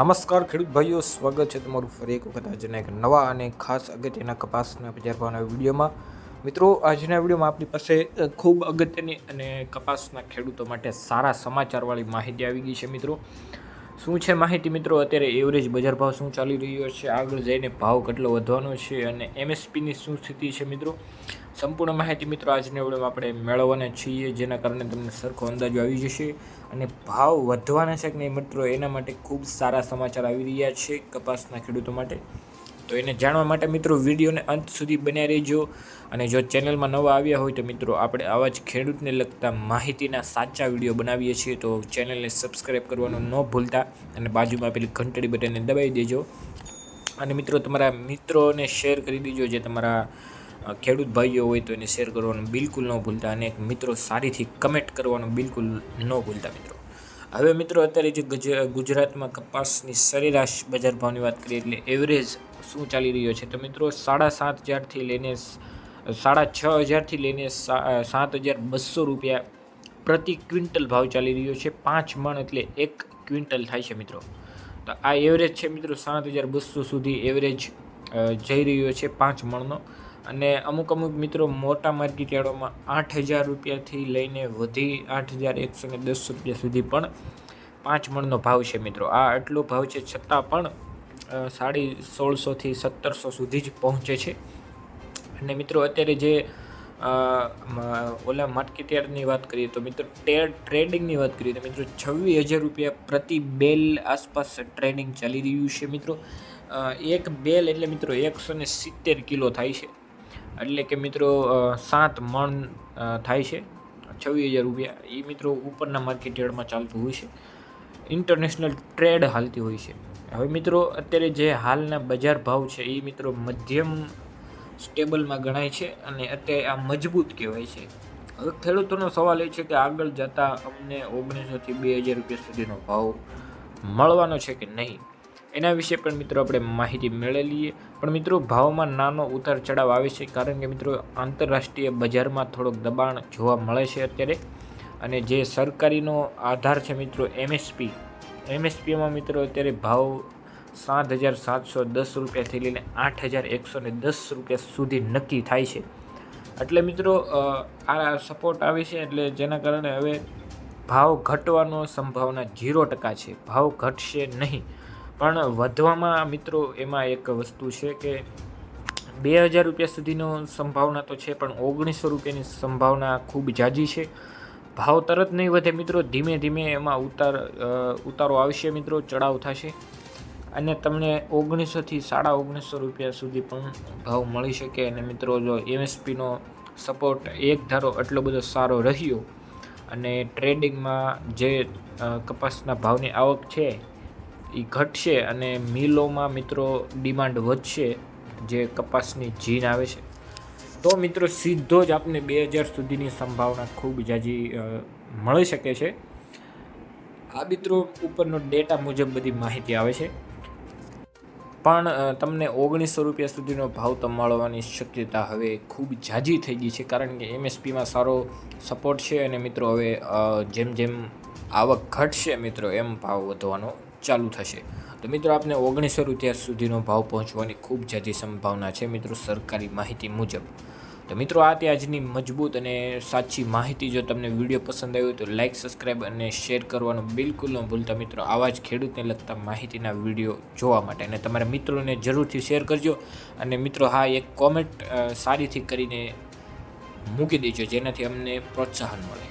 નમસ્કાર ખેડૂત ભાઈઓ, સ્વાગત છે તમારું ફરી એક વખત આજના એક નવા અને ખાસ અગત્યના કપાસના બજાર ભાવના વિડીયોમાં. મિત્રો, આજના વિડીયોમાં આપણી પાસે ખૂબ અગત્યની અને કપાસના ખેડૂતો માટે સારા સમાચારવાળી માહિતી આવી ગઈ છે. મિત્રો, શું છે માહિતી? મિત્રો, અત્યારે એવરેજ બજાર ભાવ શું ચાલી રહ્યો છે, આગળ જઈને ભાવ કેટલો વધવાનો છે અને MSPની શું સ્થિતિ છે. મિત્રો, સંપૂર્ણ માહિતી મિત્રો આજના વિડીયોમાં આપણે મેળવવાના છીએ, જેના કારણે તમને સરખો અંદાજો આવી જશે અને ભાવ વધવાના છે કે નહીં મિત્રો, એના માટે ખૂબ સારા સમાચાર આવી રહ્યા છે કપાસના ખેડૂતો માટે. તો એને જાણવા માટે મિત્રો વિડીયોને અંત સુધી બન્યા રહેજો. અને જો ચેનલમાં નવા આવ્યા હોય તો મિત્રો આપણે આવા જ ખેડૂતને લગતા માહિતીના સાચા વિડીયો બનાવીએ છીએ, તો ચેનલને સબસ્ક્રાઈબ કરવાનું ન ભૂલતા અને બાજુમાં પેલી ઘંટડી બટનને દબાવી દેજો. અને મિત્રો તમારા મિત્રોને શેર કરી દેજો, જે તમારા ખેડૂત ભાઈઓ હોય તો એને શેર કરવાનું બિલકુલ ન ભૂલતા, અને મિત્રો સારીથી કમેન્ટ કરવાનું બિલકુલ ન ભૂલતા. મિત્રો, હવે મિત્રો અત્યારે જે ગુજરાતમાં કપાસની સરેરાશ બજાર ભાવની વાત કરીએ એટલે એવરેજ શું ચાલી રહ્યો છે, તો મિત્રો 7,500થી લઈને 6,500થી લઈને 7,200 રૂપિયા પ્રતિ ક્વિન્ટલ ભાવ ચાલી રહ્યો છે. 5 મણ એટલે 1 ક્વિન્ટલ થાય છે. મિત્રો, તો આ એવરેજ છે. મિત્રો, 7,200 સુધી એવરેજ જઈ રહ્યો છે 5 મણનો. અને અમુક મિત્રો મોટા માર્કેટયાર્ડોમાં 8,000 રૂપિયાથી લઈને વધી 8,110 રૂપિયા સુધી પણ 5 મણનો ભાવ છે. મિત્રો, આ આટલો ભાવ છે છતાં પણ 1,650થી 1,700 સુધી જ પહોંચે છે. અને મિત્રો અત્યારે જે ઓલા માર્કેટયાર્ડની વાત કરીએ તો મિત્રો ટ્રેડિંગની વાત કરીએ તો મિત્રો 26,000 રૂપિયા પ્રતિ બેલ આસપાસ ટ્રેડિંગ ચાલી રહ્યું છે. મિત્રો, એક બેલ એટલે મિત્રો 170 કિલો થાય છે, એટલે કે મિત્રો 7 મણ થાય છે. 26,000 રૂપિયા એ મિત્રો ઉપરના માર્કેટયાર્ડમાં ચાલતું હોય છે, ઇન્ટરનેશનલ ટ્રેડ હાલતી હોય છે. હવે મિત્રો અત્યારે જે હાલના બજાર ભાવ છે એ મિત્રો મધ્યમ સ્ટેબલમાં ગણાય છે અને અત્યારે આ મજબૂત કહેવાય છે. હવે ખેડૂતોનો સવાલ એ છે કે આગળ જતાં અમને 1,900થી 2,000 રૂપિયા સુધીનો ભાવ મળવાનો છે કે નહીં, એના વિશે પણ મિત્રો આપણે માહિતી મેળવી લઈએ. પણ મિત્રો ભાવમાં નાનો ઉતાર ચઢાવ આવે છે, કારણ કે મિત્રો આંતરરાષ્ટ્રીય બજારમાં થોડોક દબાણ જોવા મળે છે અત્યારે. અને જે સરકારીનો આધાર છે મિત્રો MSPમાં મિત્રો અત્યારે ભાવ 7,710 રૂપિયાથી લઈને 8,110 રૂપિયા સુધી નક્કી થાય છે. એટલે મિત્રો આ સપોર્ટ આવે છે, એટલે જેના કારણે હવે ભાવ ઘટવાનો સંભાવના 0% છે. ભાવ ઘટશે નહીં, પણ વધવામાં મિત્રો એમાં એક વસ્તુ છે કે 2,000 રૂપિયા સુધીનો સંભાવના તો છે, પણ 1,900 રૂપિયાની સંભાવના ખૂબ ઝાઝી છે. ભાવ તરત નહીં વધે મિત્રો, ધીમે ધીમે એમાં ઉતારો આવશે મિત્રો, ચડાવ થશે અને તમને 1,900થી 1,950 રૂપિયા સુધી પણ ભાવ મળી શકે. અને મિત્રો જો MSPનો સપોર્ટ એક ધારો આટલો બધો સારો રહ્યો અને ટ્રેડિંગમાં જે કપાસના ભાવની આવક છે એ ઘટશે અને મિલોમાં મિત્રો ડિમાન્ડ વધશે, જે કપાસની જીન આવે છે, તો મિત્રો સીધો જ આપને 2,000 સુધીની સંભાવના ખૂબ ઝાઝી મળી શકે છે. આ મિત્રો ઉપરનો ડેટા મુજબ બધી માહિતી આવે છે, પણ તમને 1,900 રૂપિયા સુધીનો ભાવ તો મળવાની શક્યતા હવે ખૂબ ઝાઝી થઈ ગઈ છે, કારણ કે MSPમાં સારો સપોર્ટ છે. અને મિત્રો હવે જેમ જેમ આવક ઘટશે મિત્રો એમ ભાવ વધવાનો ચાલુ થશે. તો મિત્રો આપને 1,900 રૂપિયા સુધીનો ભાવ પહોંચવાની ખૂબ ઝાઝી સંભાવના છે મિત્રો સરકારી માહિતી મુજબ. તો મિત્રો આ તે આજની મજબૂત અને સાચી માહિતી. જો તમને વિડીયો પસંદ આવ્યો તો લાઇક, સબસ્ક્રાઈબ અને શેર કરવાનું બિલકુલ ન ભૂલતા. મિત્રો આવા જ ખેડૂતને લગતા માહિતીના વિડીયો જોવા માટે અને તમારા મિત્રોને જરૂરથી શેર કરજો. અને મિત્રો હા, એક કોમેન્ટ સારીથી કરીને મૂકી દેજો, જેનાથી અમને પ્રોત્સાહન મળે.